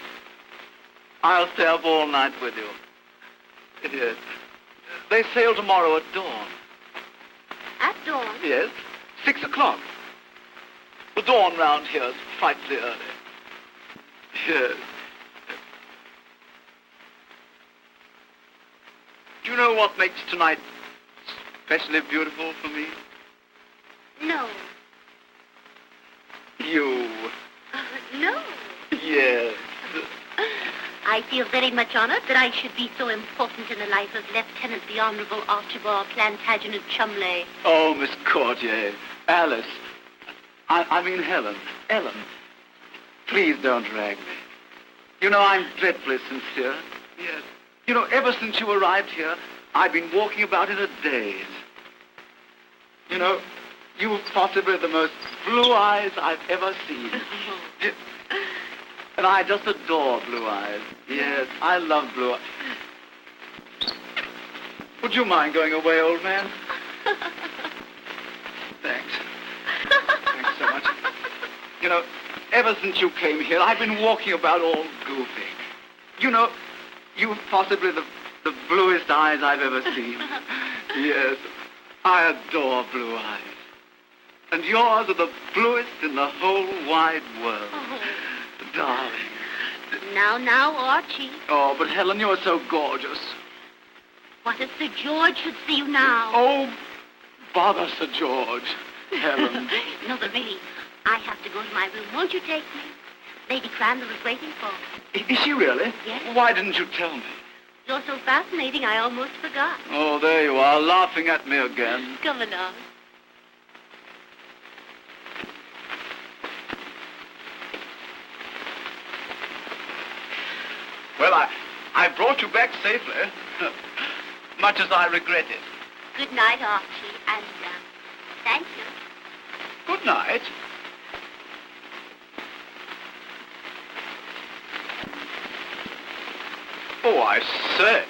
I'll stay up all night with you. Yes. They sail tomorrow at dawn. At dawn? Yes. 6 o'clock. The dawn round here is frightfully early. Yes. Do you know what makes tonight especially beautiful for me? No. You. No. Yes. I feel very much honored that I should be so important in the life of Lieutenant the Honorable Archibald Plantagenet Chumley. Oh, Miss Courtier. Alice. I mean Helen. Ellen. Please don't drag me. You know, I'm dreadfully sincere. Yes. You know, ever since you arrived here, I've been walking about in a daze. You know, you've possibly the most blue eyes I've ever seen. And I just adore blue eyes. Yes, I love blue eyes. Would you mind going away, old man? Thanks. Thanks so much. You know, ever since you came here, I've been walking about all goofy. You know, you've possibly the bluest eyes I've ever seen. Yes, I adore blue eyes. And yours are the bluest in the whole wide world. Oh. Darling. Now, Archie. Oh, but Helen, you're so gorgeous. What if Sir George should see you now? Oh, bother Sir George. Helen. No, but really, I have to go to my room. Won't you take me? Lady Crandall is waiting for me. Is she really? Yes. Why didn't you tell me? You're so fascinating, I almost forgot. Oh, there you are, laughing at me again. Come along. Well, I brought you back safely, much as I regret it. Good night, Archie, and thank you. Good night. Oh, I say.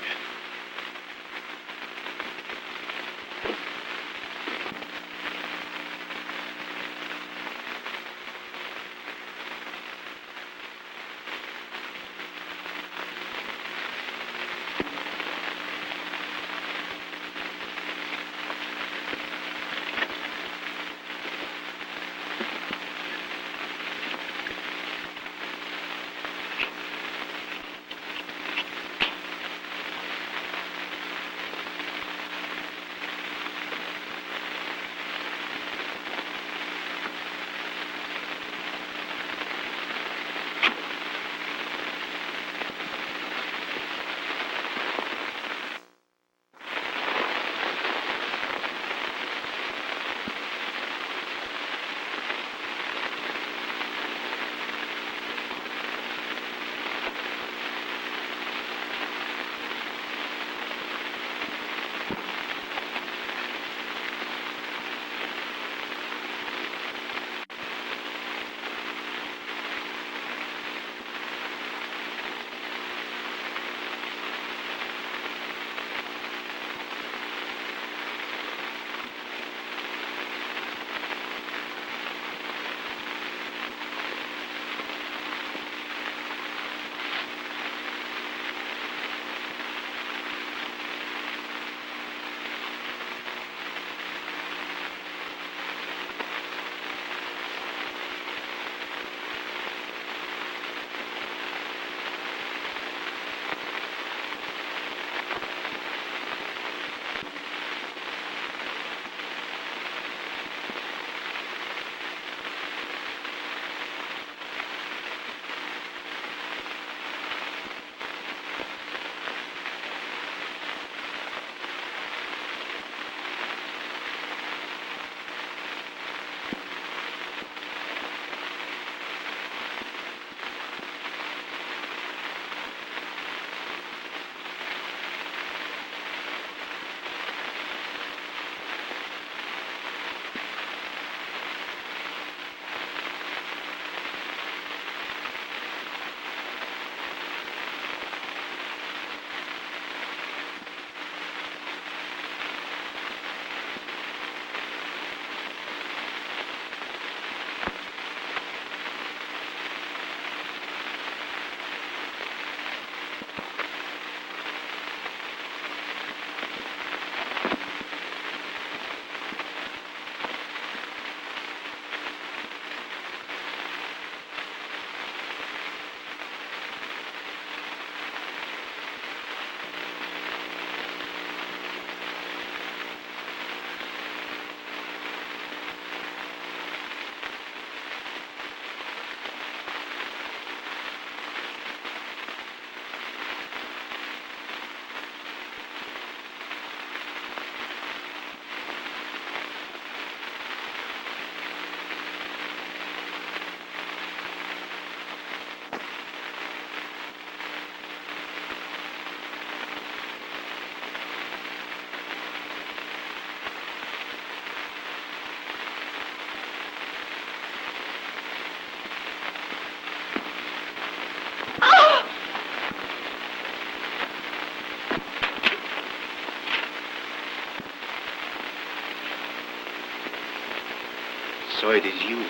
So it is you.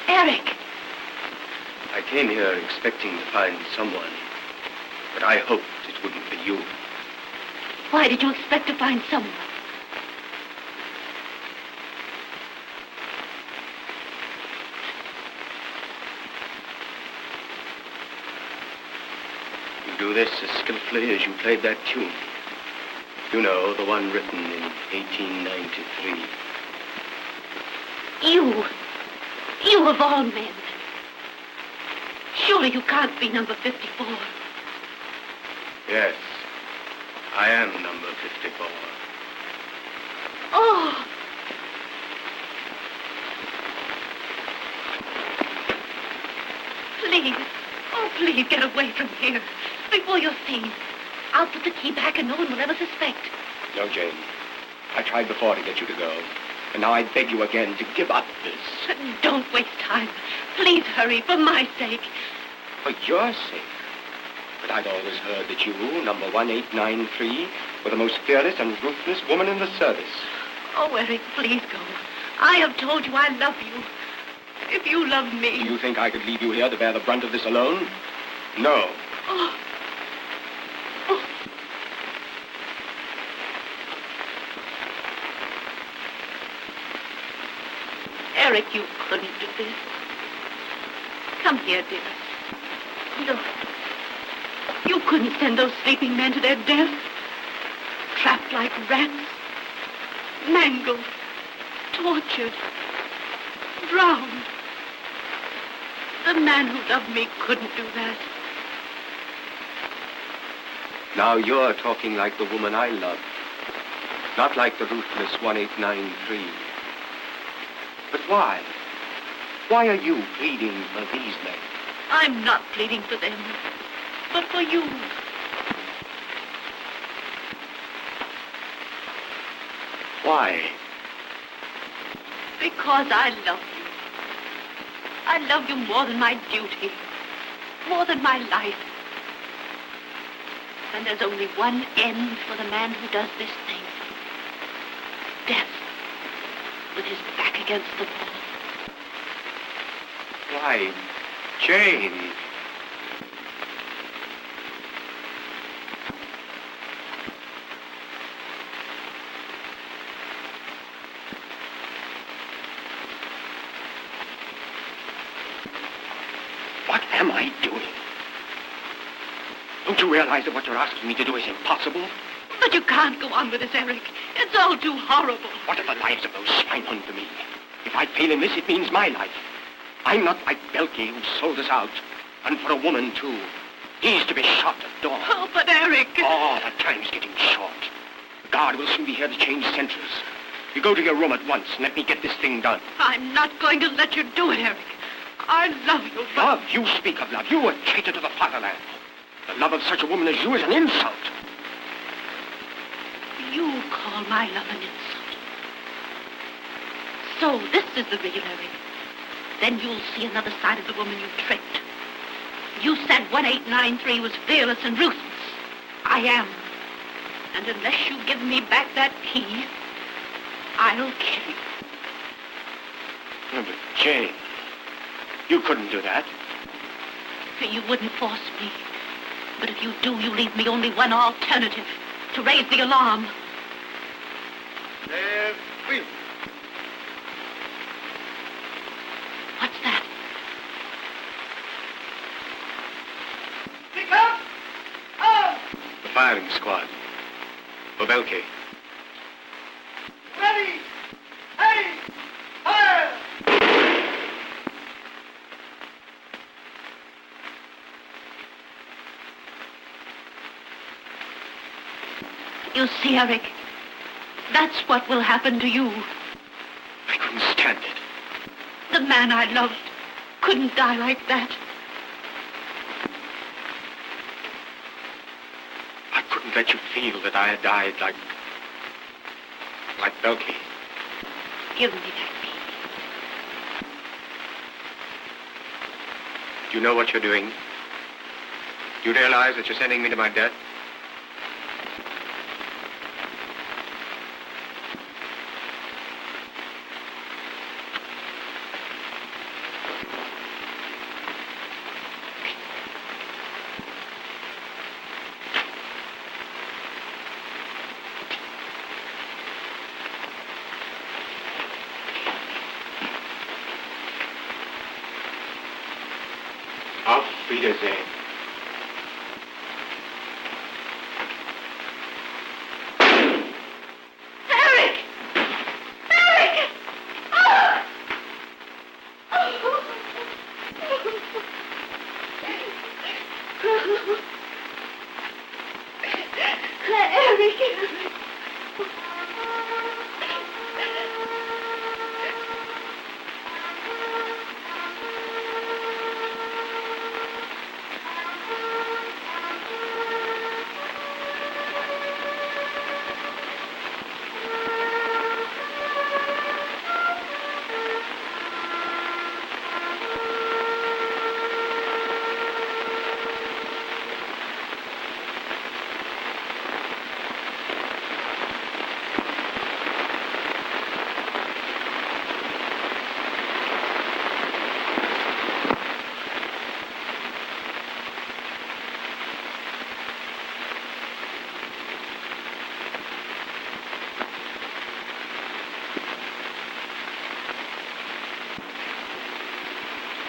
Eric! I came here expecting to find someone, but I hoped it wouldn't be you. Why did you expect to find someone? You do this as skillfully as you played that tune. You know, the one written in 1893. You of all men. Surely you can't be number 54. Yes, I am number 54. Oh! Please, oh, please get away from here before you're seen. I'll put the key back and no one will ever suspect. No, Jane. I tried before to get you to go. And now I beg you again to give up this. Don't waste time. Please hurry, for my sake. For your sake? But I'd always heard that you, number 1893, were the most fearless and ruthless woman in the service. Oh, Eric, please go. I have told you I love you. If you love me... Do you think I could leave you here to bear the brunt of this alone? No. Oh. Oh. Eric, you couldn't do this. Come here, dearest. Look. You couldn't send those sleeping men to their death. Trapped like rats. Mangled. Tortured. Drowned. The man who loved me couldn't do that. Now you're talking like the woman I love. Not like the ruthless 1893. But why? Why are you pleading for these men? I'm not pleading for them, but for you. Why? Because I love you. I love you more than my duty, more than my life. And there's only one end for the man who does this thing. Death, with his back against the wall. Why, Jane. What am I doing? Don't you realize that what you're asking me to do is impossible? But you can't go on with this, Eric. It's all too horrible. What if the lives of those swine hung for me? If I fail in this, it means my life. I'm not like Belkey, who sold us out. And for a woman, too. He's to be shot at dawn. Oh, but Eric... Oh, the time's getting short. The guard will soon be here to change sentries. You go to your room at once and let me get this thing done. I'm not going to let you do it, Eric. I love you, but... Love? You speak of love. You a traitor to the fatherland. The love of such a woman as you is an insult. You call my love an insult. So this is the real Eric. Then you'll see another side of the woman you tricked. You said 1893 was fearless and ruthless. I am. And unless you give me back that key, I'll kill you. Oh, but Jane, you couldn't do that. You wouldn't force me. But if you do, you leave me only one alternative. To raise the alarm. Please. What's that? Pick up! Oh! The firing squad. For Belkey. Ready! Hey! Fire! You see, Eric, that's what will happen to you. I couldn't stand it. The man I loved couldn't die like that. I couldn't let you feel that I had died like Belkey. Give me that key. Do you know what you're doing? Do you realize that you're sending me to my death? Wiedersehen. Eric! Eric! Oh! Eric!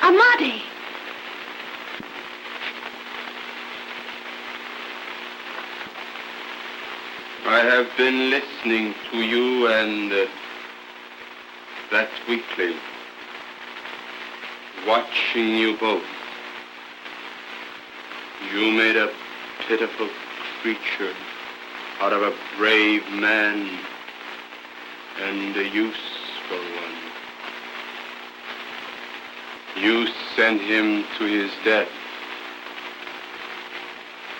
Ahmadi! I have been listening to you and that weakling, watching you both. You made a pitiful creature out of a brave man and a useful one. You sent him to his death,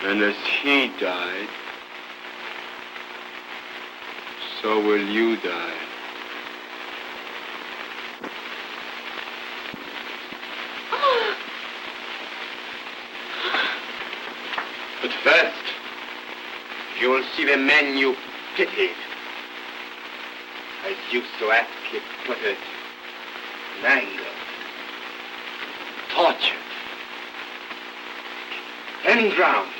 and as he died, so will you die. But first, you will see the men you pitied, as you so aptly put it, mangled, tortured, and drowned.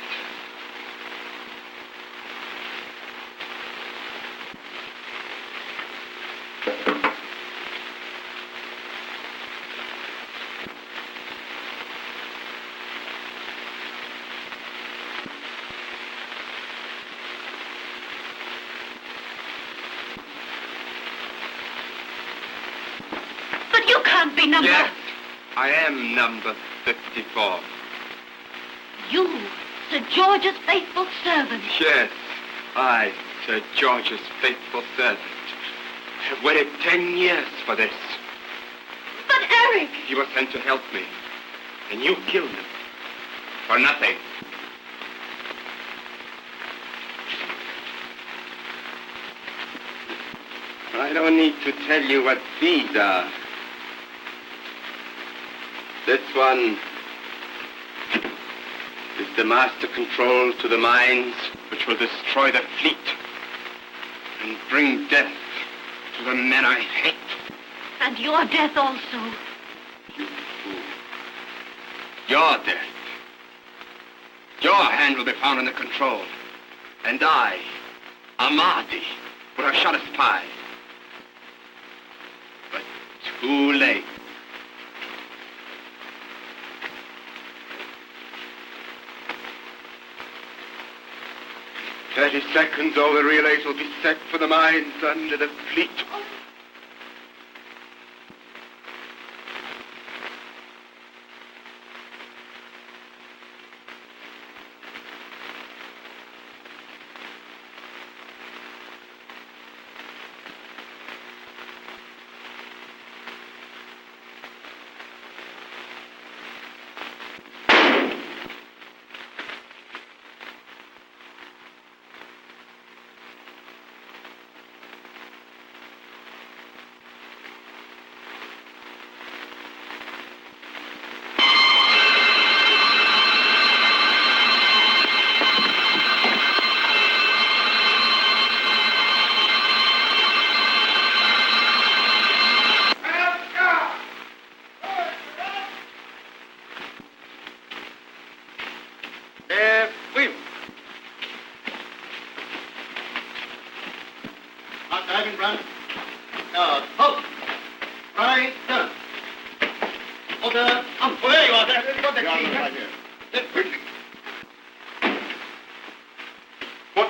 Be number... Yes, I am number 54. You, Sir George's faithful servant. Yes, I, Sir George's faithful servant, have waited 10 years for this. But Eric! He was sent to help me, and you killed him. For nothing. I don't need to tell you what these are. This one is the master control to the mines which will destroy the fleet and bring death to the men I hate. And your death also. You fool. Your death. Your hand will be found in the control. And I, Ahmadi, would have shot a spy. But too late. 30 seconds, all the relays will be set for the mines under the fleet. Order, on, there you are there. got the key. Right here. Then quickly. What?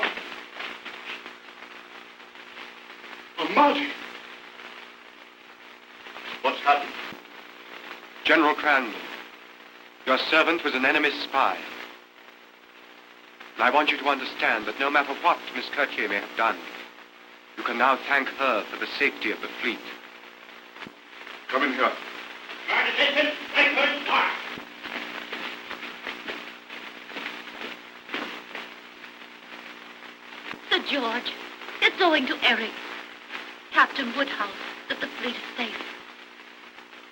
Ahmadi! What's happened? General Crandall, your servant was an enemy's spy. And I want you to understand that no matter what Miss Courtier may have done, you can now thank her for the safety of the fleet. Come in here. Sir George, it's owing to Eric, Captain Woodhouse, that the fleet is safe.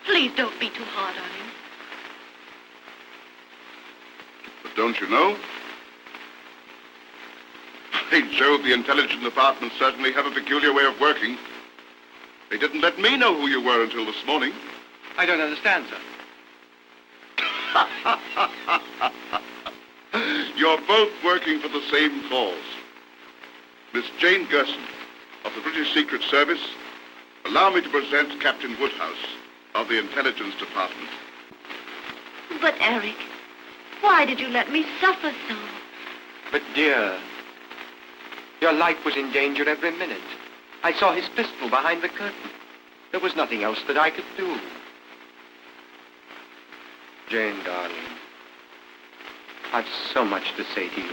Please don't be too hard on him. But don't you know? By Jove, the intelligence department certainly have a peculiar way of working. They didn't let me know who you were until this morning. I don't understand, sir. You're both working for the same cause. Miss Jane Gershon of the British Secret Service, allow me to present Captain Woodhouse of the Intelligence Department. But Eric, why did you let me suffer so? But dear, your life was in danger every minute. I saw his pistol behind the curtain. There was nothing else that I could do. Jane, darling, I've so much to say to you.